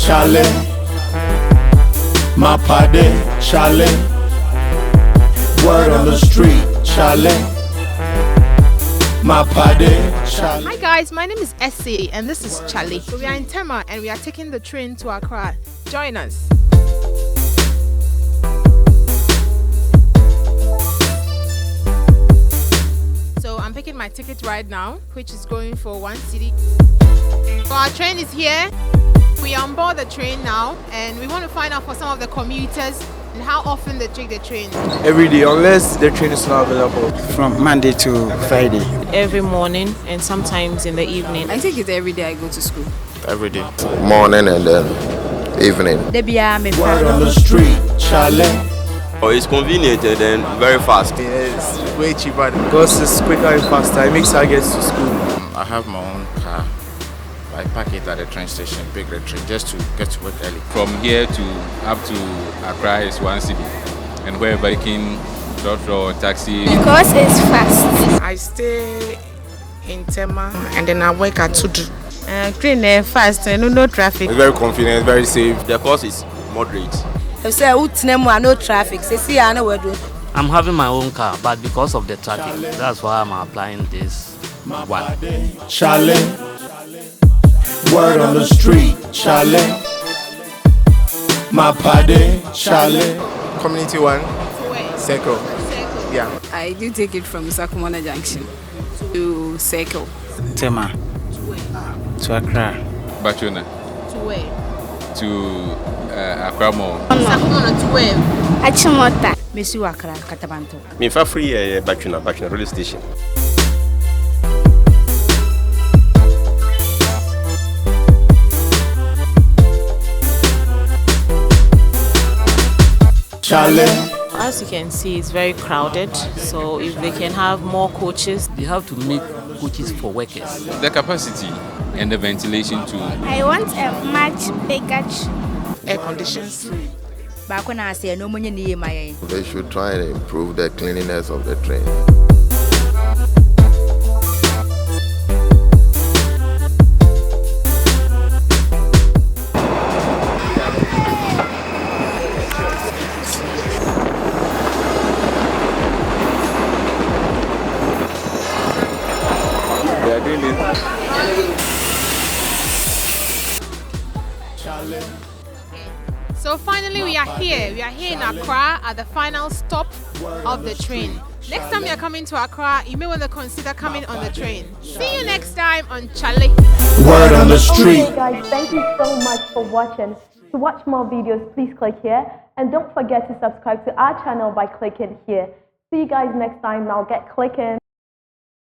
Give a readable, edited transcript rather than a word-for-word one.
CHALE. My party, CHALE. Word on the street, CHALE. My party, CHALE. Hi guys, my name is Ese and this is CHALE. So we are in Tema and we are taking the train to Accra. Join us. So I'm picking my ticket right now, which is going for 1 cedi. So our train is here. We are on board the train now and we want to find out for some of the commuters and how often they take the train. Every day, unless the train is not available. From Monday to Friday. Every morning and sometimes in the evening. I take it every day I go to school. Every day. Morning and then evening. Word on the street, CHALE. Oh, it's convenient and then very fast. It's way cheaper because it's quicker and faster. It makes us get to school. I have my own car. I park it at the train station, pick the train just to get to work early. From here to up to Accra is 1 cedi, and wherever you can draw taxi. Because it's fast. I stay in Tema and then I work at Tudu. Train fast and no traffic. It's very convenient, very safe. The cost is moderate. No traffic. I'm having my own car, but because of the traffic, that's why I'm applying this one. CHALE. Word on the street, CHALE. My party, CHALE. Community one, Circle. Yeah. I do take it from Sakumana Junction to Circle. Tema. To Accra. Bachuna. To where? To Accra Mall. Sakumana to where? Achimota. Mesu Accra, Katabanto. Me for free Bachuna railway station. CHALE. As you can see, it's very crowded. So if they can have more coaches. They have to make coaches for workers. The capacity and the ventilation too. I want a much bigger Air conditions. They should try and improve the cleanliness of the train. They are doing it. So finally we are here. We are here in Accra at the final stop of the train. Next time you are coming to Accra, you may want to consider coming on the train. See you next time on CHALE. Word on the street. Okay guys, thank you so much for watching. To watch more videos, please click here. And don't forget to subscribe to our channel by clicking here. See you guys next time. Now get clicking.